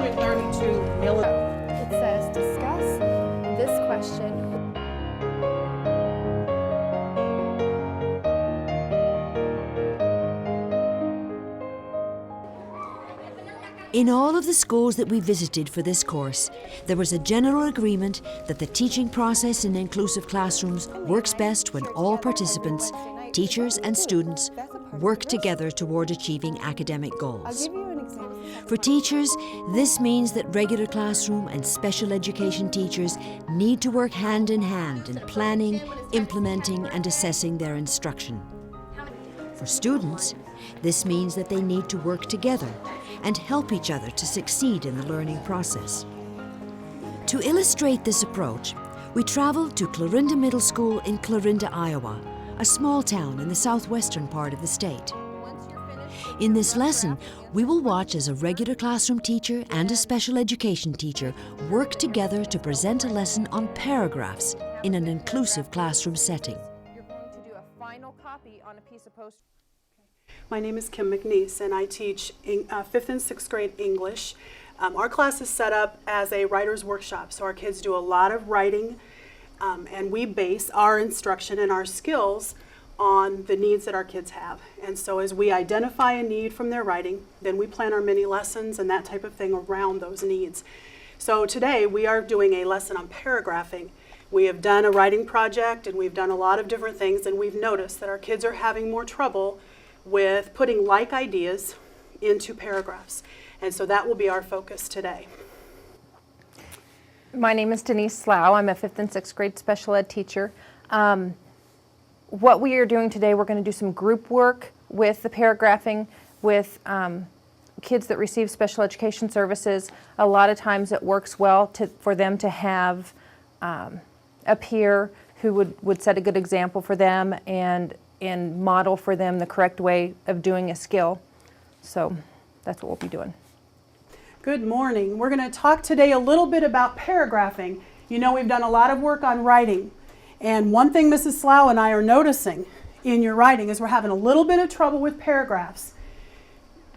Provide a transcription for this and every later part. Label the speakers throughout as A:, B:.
A: joint learning to military.
B: It says discuss this question.
C: In all of the schools that we visited for this course, there was a general agreement that the teaching process in inclusive classrooms works best when all participants, teachers and students, work together toward achieving academic goals. For teachers, this means that regular classroom and special education teachers need to work hand in hand in planning, implementing and assessing their instruction. For students, this means that they need to work together and help each other to succeed in the learning process. To illustrate this approach, we traveled to Clarinda Middle School in Clarinda, Iowa, a small town in the southwestern part of the state. In this lesson, we will watch as a regular classroom teacher and a special education teacher work together to present a lesson on paragraphs in an inclusive classroom setting.
B: You're going to do a final copy on a piece of post.
D: My name is Kim McNeese, and I teach 5th and 6th grade English. Our class is set up as a writer's workshop, so our kids do a lot of writing, and we base our instruction and our skills on the needs that our kids have. And so as we identify a need from their writing, then we plan our mini lessons and that type of thing around those needs. So today we are doing a lesson on paragraphing. We have done a writing project and we've done a lot of different things, and we've noticed that our kids are having more trouble with putting like ideas into paragraphs. And so that will be our focus today.
B: My name is Denise Slough. I'm a 5th and 6th grade special ed teacher. What we are doing today, we're going to do some group work with the paragraphing with kids that receive special education services. A lot of times it works well for them to have a peer who would set a good example for them and model for them the correct way of doing a skill. So that's what we'll be doing.
D: Good morning. We're going to talk today a little bit about paragraphing. You know, we've done a lot of work on writing. And one thing Mrs. Slough and I are noticing in your writing is we're having a little bit of trouble with paragraphs.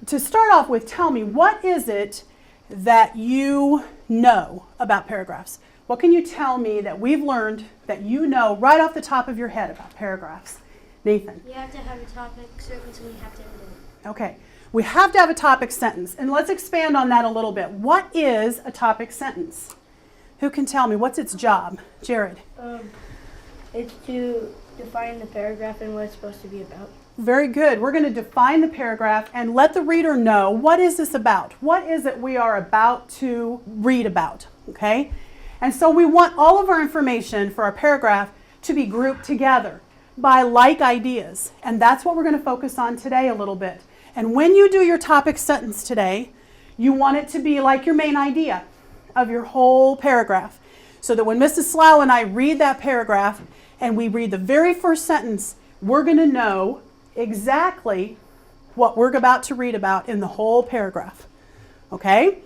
D: To start off with, tell me, what is it that you know about paragraphs? What can you tell me that we've learned that you know right off the top of your head about paragraphs? Nathan.
E: You have to have a topic sentence and we have to end it.
D: Okay. We have to have a topic sentence, and let's expand on that a little bit. What is a topic sentence? Who can tell me? What's its job? Jared.
E: It's to define the paragraph and what it's supposed to be about.
D: Very good. We're going to define the paragraph and let the reader know, what is this about? What is it we are about to read about? Okay? And so we want all of our information for our paragraph to be grouped together by like ideas. And that's what we're going to focus on today a little bit. And when you do your topic sentence today, you want it to be like your main idea of your whole paragraph. So that when Mrs. Slough and I read that paragraph and we read the very first sentence, we're going to know exactly what we're about to read about in the whole paragraph. Okay?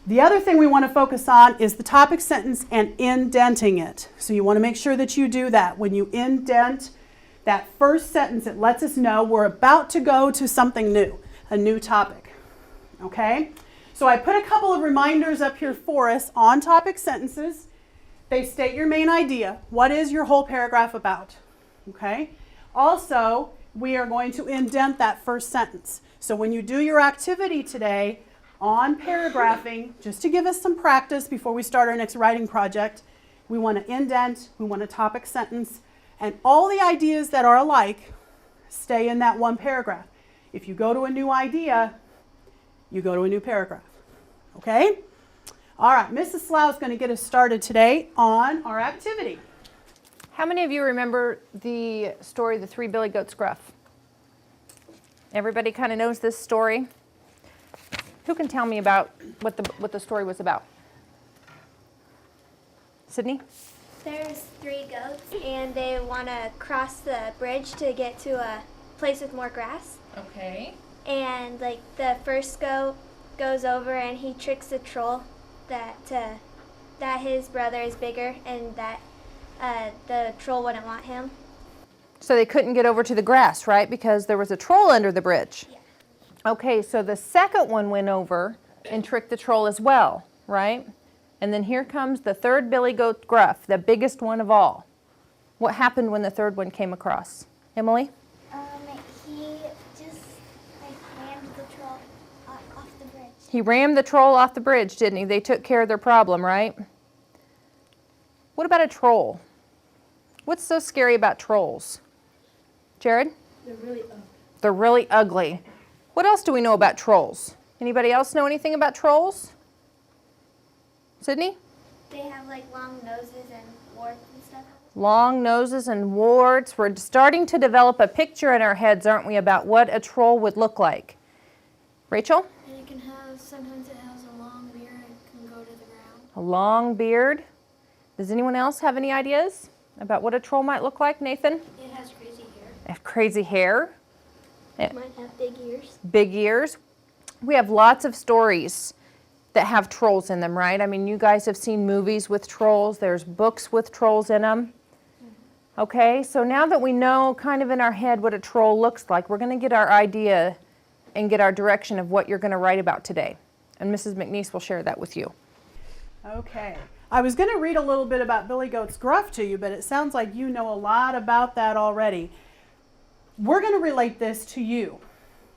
D: The other thing we want to focus on is the topic sentence and indenting it. So you want to make sure that you do that. When you indent that first sentence, it lets us know we're about to go to something new, a new topic. Okay? So I put a couple of reminders up here for us on topic sentences. They state your main idea. What is your whole paragraph about? Okay? Also, we are going to indent that first sentence. So when you do your activity today on paragraphing, just to give us some practice before we start our next writing project, we want to indent, we want a topic sentence, and all the ideas that are alike stay in that one paragraph. If you go to a new idea, you go to a new paragraph. Okay? All right, Mrs. Slough is going to get us started today on our activity.
B: How many of you remember the story, The Three Billy Goats Gruff? Everybody kind of knows this story. Who can tell me about what the story was about? Sydney?
E: There's 3 goats and they want to cross the bridge to get to a place with more grass.
B: Okay.
E: And like the first goat goes over and he tricks the troll that his brother is bigger and that the troll wouldn't want him.
B: So they couldn't get over to the grass, right? Because there was a troll under the bridge.
E: Yeah.
B: Okay, so the second one went over and trick the troll as well, right? And then here comes the third billy goat Gruff, the biggest one of all. What happened when the third one came across? Emily?
E: He just rammed the troll off the bridge.
B: He rammed the troll off the bridge, didn't he? They took care of their problem, right? What about a troll? What's so scary about trolls? Jared? They're really ugly. What else do we know about trolls? Anybody else know anything about trolls? Sydney?
E: They have long noses and warts and stuff.
B: Long noses and warts. We're starting to develop a picture in our heads, aren't we, about what a troll would look like. Rachel?
E: And sometimes it has a long beard and can go to the ground.
B: A long beard. Does anyone else have any ideas about what a troll might look like? Nathan?
E: It has crazy hair.
B: They have crazy hair.
E: It might have big ears.
B: Big ears. We have lots of stories that have trolls in them, right? I mean, you guys have seen movies with trolls. There's books with trolls in them. Okay, so now that we know kind of in our head what a troll looks like, we're going to get our idea and get our direction of what you're going to write about today. And Mrs. McNeese will share that with you.
D: Okay. I was going to read a little bit about Billy Goat's Gruff to you, but it sounds like you know a lot about that already. We're going to relate this to you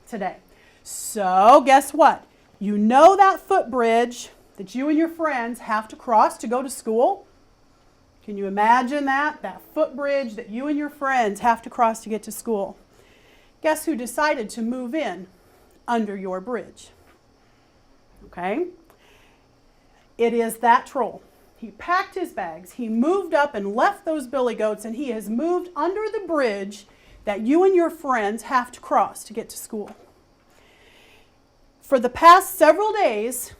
D: today. So guess what? You know that footbridge that you and your friends have to cross to go to school? Can you imagine that? That footbridge that you and your friends have to cross to get to school. Guess who decided to move in under your bridge? Okay? It is that troll. He packed his bags, he moved up and left those billy goats, and he has moved under the bridge that you and your friends have to cross to get to school. For the past several days,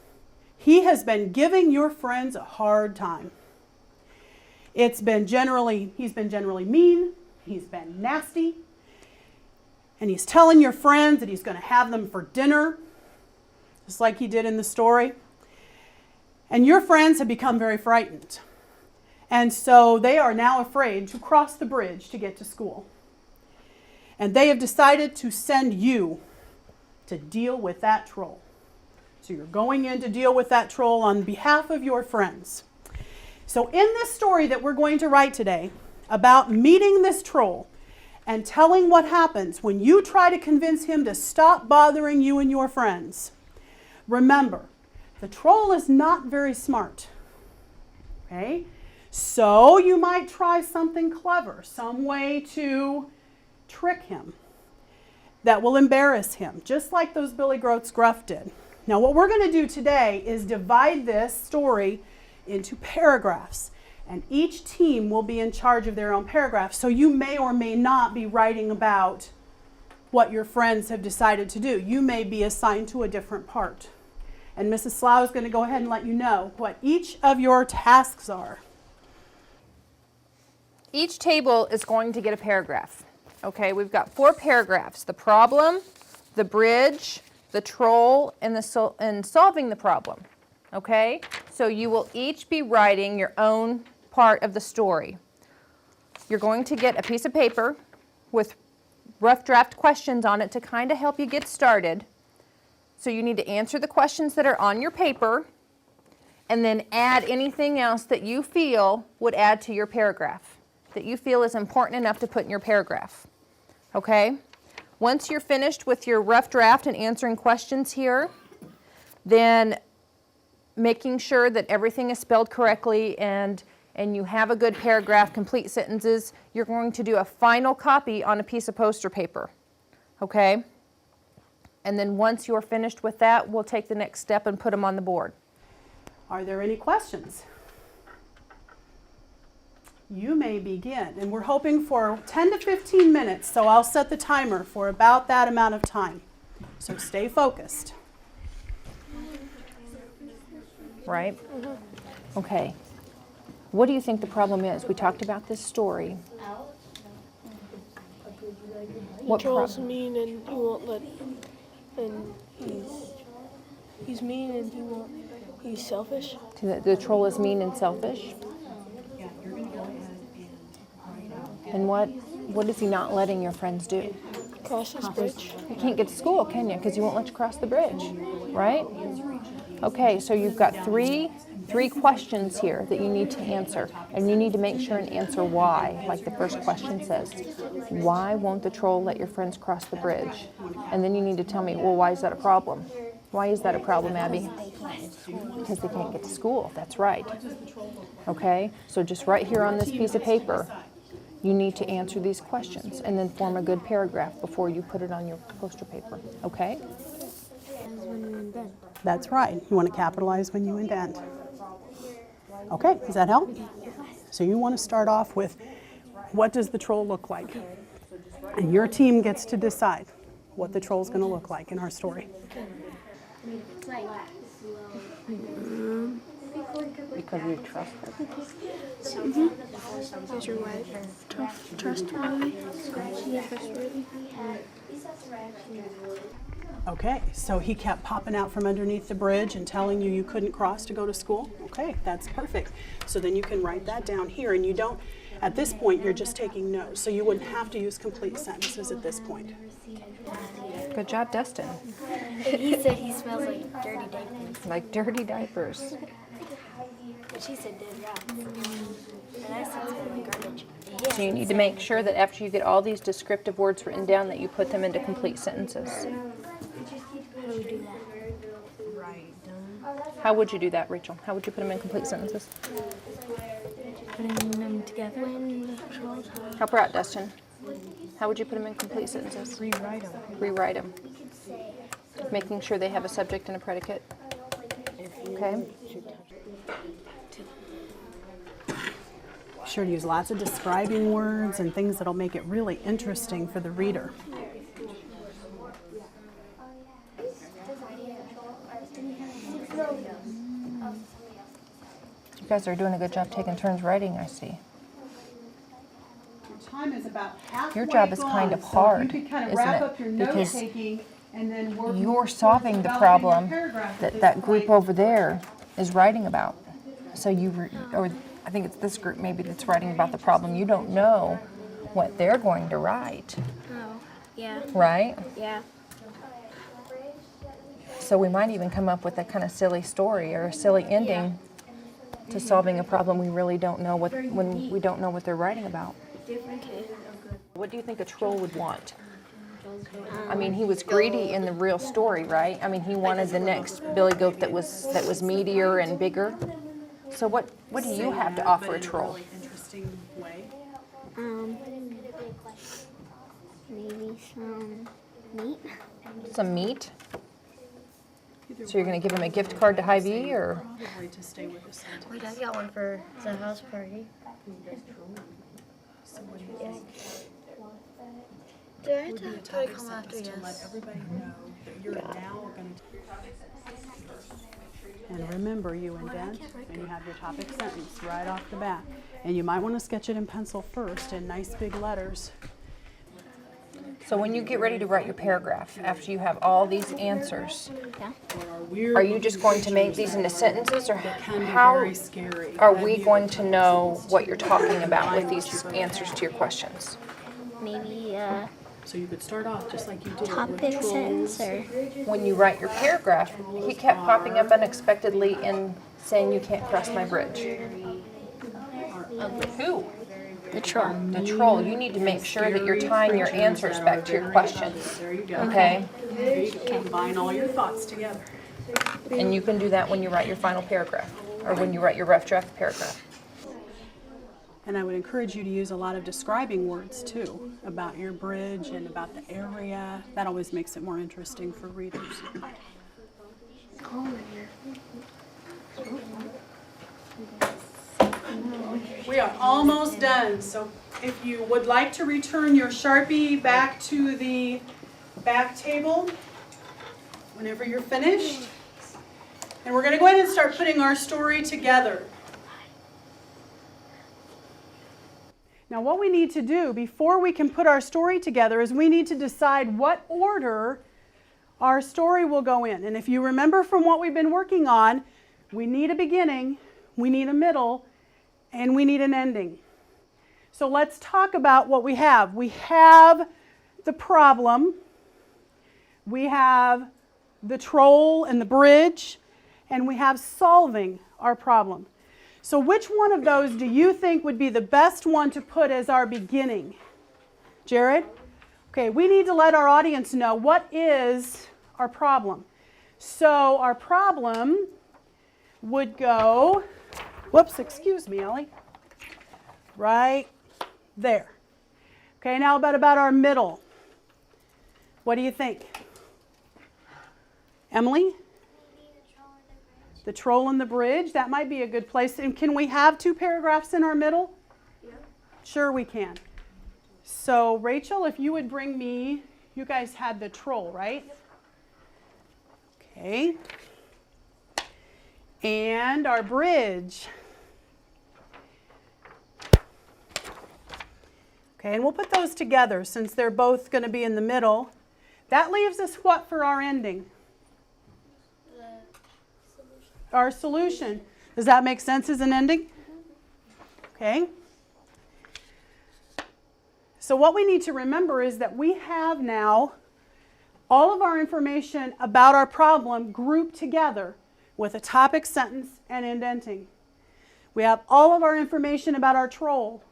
D: he has been giving your friends a hard time. He's been generally mean, he's been nasty, and he's telling your friends that he's going to have them for dinner, just like he did in the story. And your friends have become very frightened. And so they are now afraid to cross the bridge to get to school. And they have decided to send you to deal with that troll. So you're going in to deal with that troll on behalf of your friends. So in this story that we're going to write today about meeting this troll and telling what happens when you try to convince him to stop bothering you and your friends, remember, the troll is not very smart. Okay? So you might try something clever, some way to trick him that will embarrass him, just like those Billy Goat's Gruff did. Now what we're going to do today is divide this story into paragraphs, and each team will be in charge of their own paragraph. So you may or may not be writing about what your friends have decided to do. You may be assigned to a different part. And Mrs. Slough is going to go ahead and let you know what each of your tasks are.
B: Each table is going to get a paragraph. Okay, we've got 4 paragraphs: the problem, the bridge, the troll, and solving the problem. Okay, so you will each be writing your own part of the story. You're going to get a piece of paper with rough draft questions on it to kind of help you get started. So you need to answer the questions that are on your paper and then add anything else that you feel would add to your paragraph, that you feel is important enough to put in your paragraph. Okay? Once you're finished with your rough draft and answering questions here, then making sure that everything is spelled correctly and you have a good paragraph, complete sentences, you're going to do a final copy on a piece of poster paper. Okay? And then once you're finished with that, we'll take the next step and put them on the board.
D: Are there any questions? You may begin. And we're hoping for 10 to 15 minutes, so I'll set the timer for about that amount of time. So stay focused.
B: Right? Okay. What do you think the problem is? We talked about this story. What
A: Troll's
B: problem?
A: mean and he won't let, and he's mean and he's selfish.
B: The troll is mean and selfish. And what is he not letting your friends do?
A: Cross this bridge.
B: You can't get to school, can you? Because he won't let you cross the bridge, right? Okay, so you've got three questions here that you need to answer, and you need to make sure and answer why, like the first question says. Why won't the troll let your friends cross the bridge? And then you need to tell me, well, why is that a problem? Why is that a problem, Abby? Because they can't get to school, that's right. Okay, so just right here on this piece of paper, you need to answer these questions and then form a good paragraph before you put it on your poster paper, okay?
D: That's right. You want to capitalize when you indent. Okay, does that help? So you want to start off with, what does the troll look like? And your team gets to decide what the troll's going to look like in our story.
B: Because you trust them.
A: Is your wife trustworthy?
D: Okay, so he kept popping out from underneath the bridge and telling you you couldn't cross to go to school? Okay, that's perfect. So then you can write that down here, and you don't, at this point, you're just taking notes, so you wouldn't have to use complete sentences at this point.
B: Good job, Dustin.
E: He said he smells like dirty diapers.
B: Like dirty diapers.
E: She said dead rats. And I said smell like garbage.
B: So you need to make sure that after you get all these descriptive words written down that you put them into complete sentences.
E: How do we do that?
B: How would you do that, Rachel? How would you put them in complete sentences?
E: Putting them together.
B: Help her out, Dustin. How would you put them in complete sentences?
F: Rewrite them.
B: Rewrite them. Making sure they have a subject and a predicate. Okay?
D: Be sure to use lots of describing words and things that'll make it really interesting for the reader.
B: You guys are doing a good job taking turns writing, I see.
D: Time is about halfway
B: Your job is
D: gone,
B: kind of
D: so
B: hard,
D: if you could kind of
B: isn't
D: wrap
B: it?
D: up your
B: Because
D: note-taking and then work
B: You're
D: towards
B: solving the
D: developing
B: problem
D: a paragraph at
B: that
D: this
B: group
D: point.
B: over there is writing about. So or I think it's this group maybe that's writing about the problem. You don't know what they're going to write,
E: Oh, yeah.
B: right?
E: Yeah.
B: So we might even come up with a kind of silly story or a silly ending to solving a problem we really don't know when we don't know what they're writing about.
E: Okay.
B: What do you think a troll would want? I mean, he was greedy in the real story, right? I mean, he wanted the next billy goat that was meatier and bigger. So what do you have to offer a troll?
D: Interesting way.
E: Maybe some meat.
B: Some meat? So you're going to give him a gift card to Hy-Vee, or?
D: Probably to stay with the sentence.
F: Wait, I got one for the house party. Do I have to
D: Topic
F: come after?
D: sentence to let
F: Yes.
D: everybody know that you're now going to. And remember, you indent and you have your topic sentence right off the bat. And you might want to sketch it in pencil first in nice big letters.
B: So when you get ready to write your paragraph, after you have all these answers, are you just going to make these into sentences, or how
D: Very scary.
B: are we going to know what you're talking about with these answers to your questions?
E: Maybe
D: So you could start off just like you did with
E: topic
D: trolls.
E: sentence or
B: When you write your paragraph, he kept popping up unexpectedly and saying you can't cross my bridge. Who?
E: the troll.
B: The troll. You need to make sure that you're tying your answers back to your questions,
D: There you go.
B: okay?
D: You can combine all your thoughts together.
B: And you can do that when you write your final paragraph, or when you write your rough draft paragraph.
D: And I would encourage you to use a lot of describing words too, about your bridge and about the area. That always makes it more interesting for readers. We are almost done, so if you would like to return your Sharpie back to the back table whenever you're finished. And we're going to go ahead and start putting our story together. Now what we need to do before we can put our story together is we need to decide what order our story will go in. And if you remember from what we've been working on, we need a beginning, we need a middle, and we need an ending. So let's talk about what we have. We have the problem, we have the troll and the bridge, and we have solving our problem. So which one of those do you think would be the best one to put as our beginning? Jared? Okay, we need to let our audience know what is our problem. So our problem would go, whoops, excuse me, Ellie, right there. Okay, now about our middle. What do you think? Emily? The troll and the bridge. That might be a good place. And can we have 2 paragraphs in our middle? Yeah. Sure we can. So Rachel, if you would bring me, you guys had the troll, right? Yep. Okay. And our bridge. Okay, and we'll put those together since they're both going to be in the middle. That leaves us what for our ending? Our solution. Does that make sense as an ending? Okay. So what we need to remember is that we have now all of our information about our problem grouped together with a topic, sentence, and indenting. We have all of our information about our troll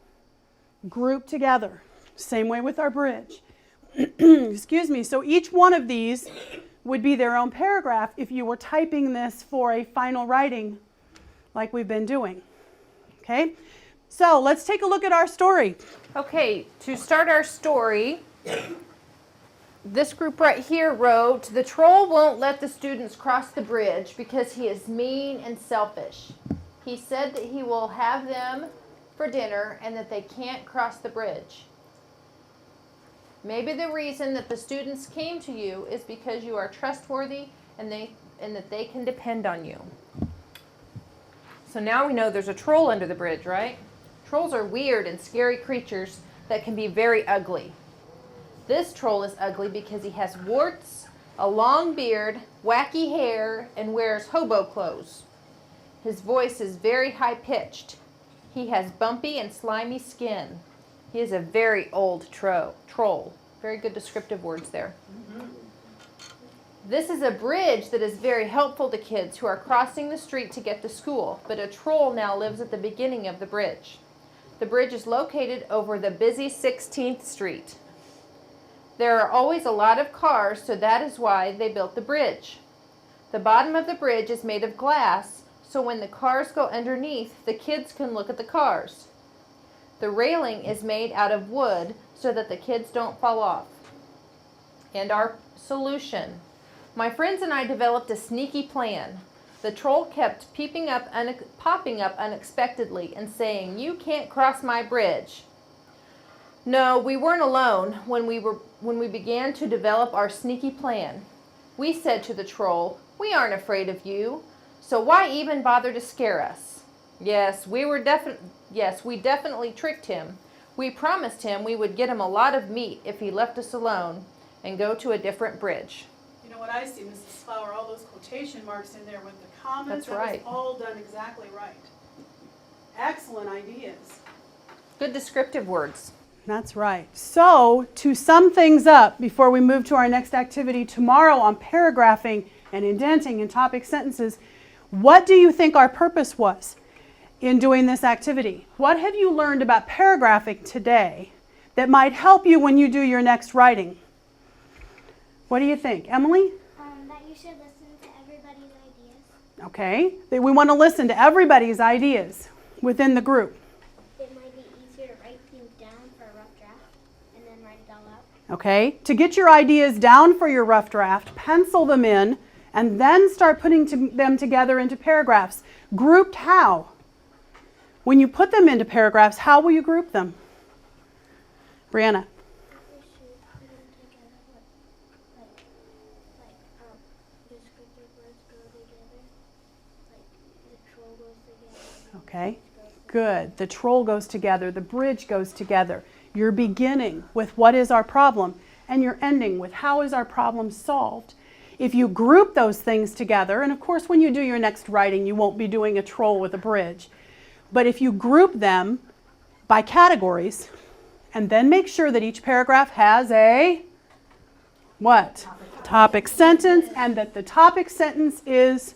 D: grouped together. Same way with our bridge. Excuse me. So each one of these would be their own paragraph if you were typing this for a final writing like we've been doing. Okay? So let's take a look at our story.
B: Okay, to start our story, this group right here wrote, "The troll won't let the students cross the bridge because he is mean and selfish. He said that he will have them for dinner and that they can't cross the bridge. Maybe the reason that the students came to you is because you are trustworthy and that they can depend on you." So now we know there's a troll under the bridge, right? Trolls are weird and scary creatures that can be very ugly. This troll is ugly because he has warts, a long beard, wacky hair, and wears hobo clothes. His voice is very high-pitched. He has bumpy and slimy skin. He is a very old troll. Very good descriptive words there. This is a bridge that is very helpful to kids who are crossing the street to get to school, but a troll now lives at the beginning of the bridge. The bridge is located over the busy 16th Street. There are always a lot of cars, so that is why they built the bridge. The bottom of the bridge is made of glass, so when the cars go underneath, the kids can look at the cars. The railing is made out of wood so that the kids don't fall off. And our solution. My friends and I developed a sneaky plan. The troll kept popping up unexpectedly and saying, "You can't cross my bridge." No, we weren't alone when we began to develop our sneaky plan. We said to the troll, "We aren't afraid of you, so why even bother to scare us?" Yes, we definitely tricked him. We promised him we would get him a lot of meat if he left us alone and go to a different bridge.
D: You know what I see, Mrs. Flower, all those quotation marks in there with the comments.
B: That's right.
D: That was all done exactly right. Excellent ideas.
B: Good descriptive words.
D: That's right. So, to sum things up before we move to our next activity tomorrow on paragraphing and indenting and topic sentences, what do you think our purpose was in doing this activity? What have you learned about paragraphing today that might help you when you do your next writing? What do you think? Emily?
E: That you should listen to everybody's ideas.
D: Okay. We want to listen to everybody's ideas within the group.
E: It might be easier to write things down for a rough draft and then write it all out.
D: Okay. To get your ideas down for your rough draft, pencil them in, and then start putting them together into paragraphs. Grouped how? When you put them into paragraphs, how will you group them? Brianna?
E: We should put them together descriptive words go together. Like the troll goes together.
D: Okay. Good. The troll goes together. The bridge goes together. You're beginning with what is our problem, and you're ending with how is our problem solved. If you group those things together, and of course when you do your next writing, you won't be doing a troll with a bridge. But if you group them by categories, and then make sure that each paragraph has a what? Topic sentence, and that the topic sentence is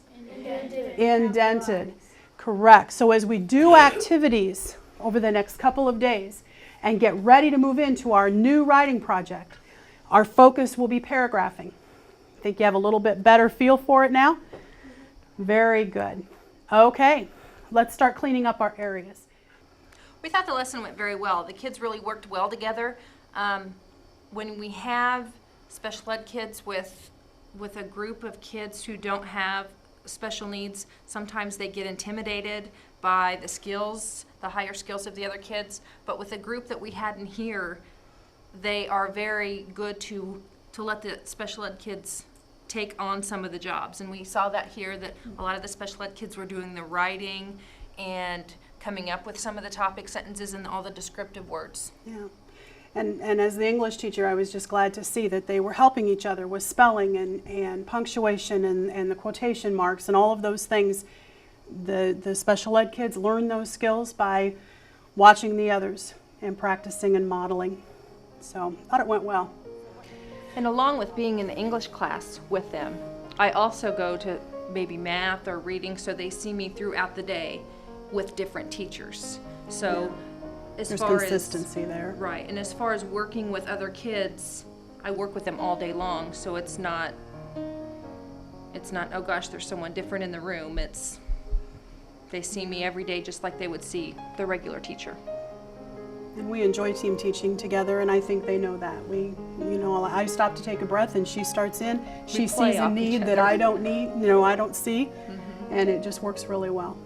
D: Indented. Correct. So as we do activities over the next couple of days and get ready to move into our new writing project, our focus will be paragraphing. Think you have a little bit better feel for it now? Very good. Okay, let's start cleaning up our areas.
B: We thought the lesson went very well. The kids really worked well together. When we have special ed kids with a group of kids who don't have special needs, sometimes they get intimidated by the skills, the higher skills of the other kids. But with the group that we had in here, they are very good to let the special ed kids take on some of the jobs. And we saw that here, that a lot of the special ed kids were doing the writing and coming up with some of the topic sentences and all the descriptive words.
D: Yeah. And as the English teacher, I was just glad to see that they were helping each other with spelling and punctuation and the quotation marks and all of those things. The special ed kids learn those skills by watching the others and practicing and modeling. So I thought it went well.
B: And along with being in the English class with them, I also go to maybe math or reading, so they see me throughout the day with different teachers. So as
D: There's
B: far
D: consistency
B: as,
D: there.
B: Right, and as far as working with other kids, I work with them all day long, so it's not, oh gosh, there's someone different in the room. They see me every day just like they would see the regular teacher.
D: And we enjoy team teaching together, and I think they know that. I stop to take a breath, and she starts in. She
B: play
D: sees a
B: off each
D: need that
B: other.
D: I don't see, and it just works really well.